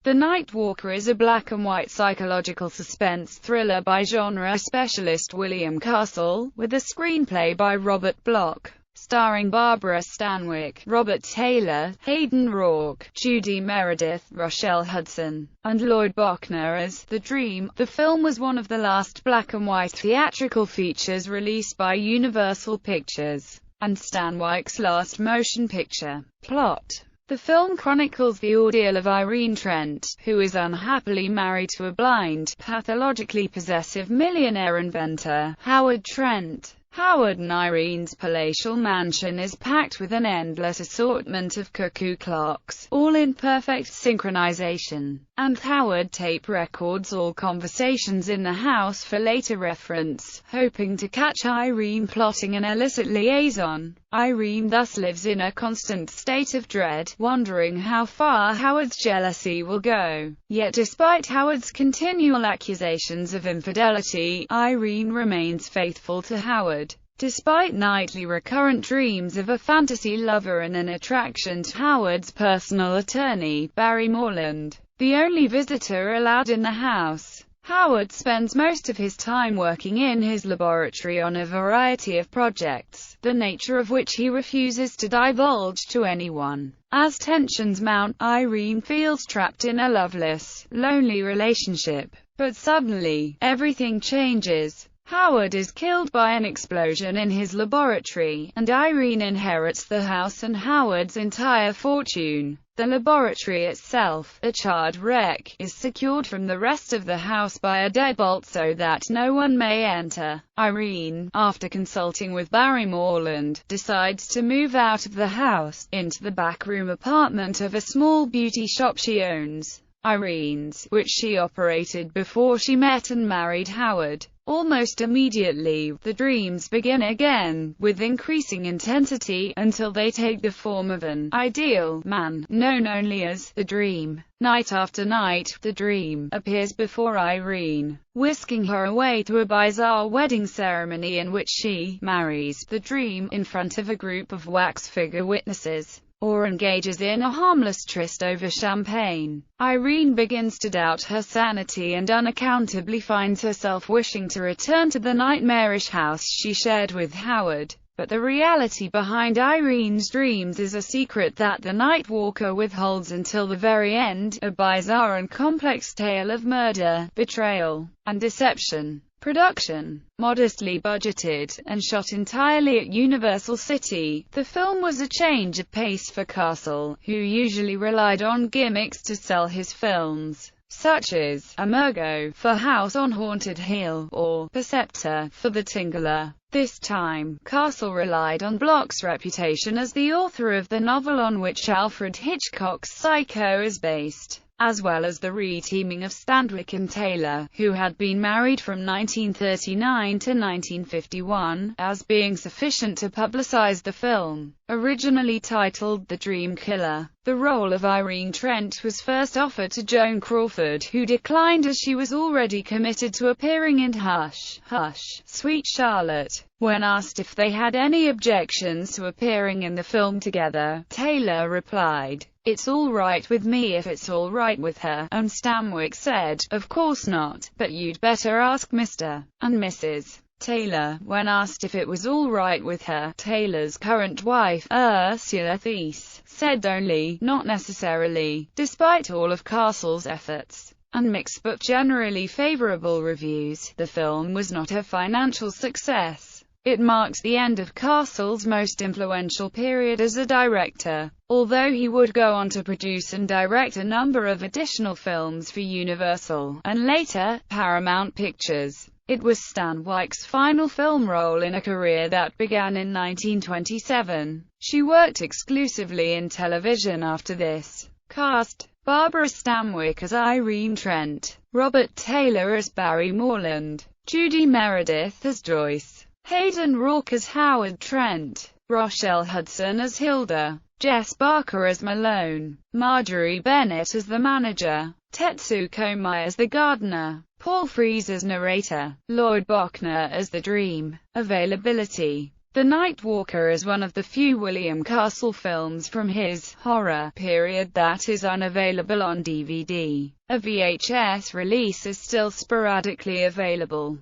The Night Walker is a black-and-white psychological suspense thriller by genre specialist William Castle, with a screenplay by Robert Bloch, starring Barbara Stanwyck, Robert Taylor, Hayden Rourke, Judy Meredith, Rochelle Hudson, and Lloyd Bochner as The Dream. The film was one of the last black-and-white theatrical features released by Universal Pictures, and Stanwyck's last motion picture. Plot: the film chronicles the ordeal of Irene Trent, who is unhappily married to a blind, pathologically possessive millionaire inventor, Howard Trent. Howard and Irene's palatial mansion is packed with an endless assortment of cuckoo clocks, all in perfect synchronization, and Howard tape records all conversations in the house for later reference, hoping to catch Irene plotting an illicit liaison. Irene thus lives in a constant state of dread, wondering how far Howard's jealousy will go. Yet despite Howard's continual accusations of infidelity, Irene remains faithful to Howard. Despite nightly recurrent dreams of a fantasy lover and an attraction to Howard's personal attorney, Barry Morland, the only visitor allowed in the house, Howard spends most of his time working in his laboratory on a variety of projects, the nature of which he refuses to divulge to anyone. As tensions mount, Irene feels trapped in a loveless, lonely relationship. But suddenly, everything changes. Howard is killed by an explosion in his laboratory, and Irene inherits the house and Howard's entire fortune. The laboratory itself, a charred wreck, is secured from the rest of the house by a deadbolt so that no one may enter. Irene, after consulting with Barry Morland, decides to move out of the house, into the backroom apartment of a small beauty shop she owns, Irene's, which she operated before she met and married Howard. Almost immediately, the dreams begin again, with increasing intensity, until they take the form of an ideal man, known only as the Dream. Night after night, the Dream appears before Irene, whisking her away to a bizarre wedding ceremony in which she marries the Dream in front of a group of wax figure witnesses, or engages in a harmless tryst over champagne. Irene begins to doubt her sanity and unaccountably finds herself wishing to return to the nightmarish house she shared with Howard. But the reality behind Irene's dreams is a secret that the Night Walker withholds until the very end, a bizarre and complex tale of murder, betrayal, and deception. Production: modestly budgeted, and shot entirely at Universal City, the film was a change of pace for Castle, who usually relied on gimmicks to sell his films, such as Emergo for House on Haunted Hill, or Perceptor for The Tingler. This time, Castle relied on Bloch's reputation as the author of the novel on which Alfred Hitchcock's Psycho is based, as well as the re-teaming of Stanwyck and Taylor, who had been married from 1939 to 1951, as being sufficient to publicize the film. Originally titled The Dream Killer, the role of Irene Trent was first offered to Joan Crawford, who declined as she was already committed to appearing in Hush, Hush, Sweet Charlotte. When asked if they had any objections to appearing in the film together, Taylor replied, "It's all right with me if it's all right with her," and Stanwyck said, "Of course not, but you'd better ask Mr. and Mrs. Taylor." When asked if it was all right with her, Taylor's current wife, Ursula Thies, said only, "Not necessarily." Despite all of Castle's efforts and mixed but generally favorable reviews, the film was not a financial success. It marked the end of Castle's most influential period as a director, although he would go on to produce and direct a number of additional films for Universal, and later, Paramount Pictures. It was Stanwyck's final film role in a career that began in 1927. She worked exclusively in television after this. Cast: Barbara Stanwyck as Irene Trent, Robert Taylor as Barry Morland, Judy Meredith as Joyce, Hayden Rourke as Howard Trent, Rochelle Hudson as Hilda, Jess Barker as Malone, Marjorie Bennett as the manager, Tetsuko Mai as the gardener, Paul Frees as narrator, Lloyd Bochner as the Dream. Availability: The Night Walker is one of the few William Castle films from his horror period that is unavailable on DVD. A VHS release is still sporadically available.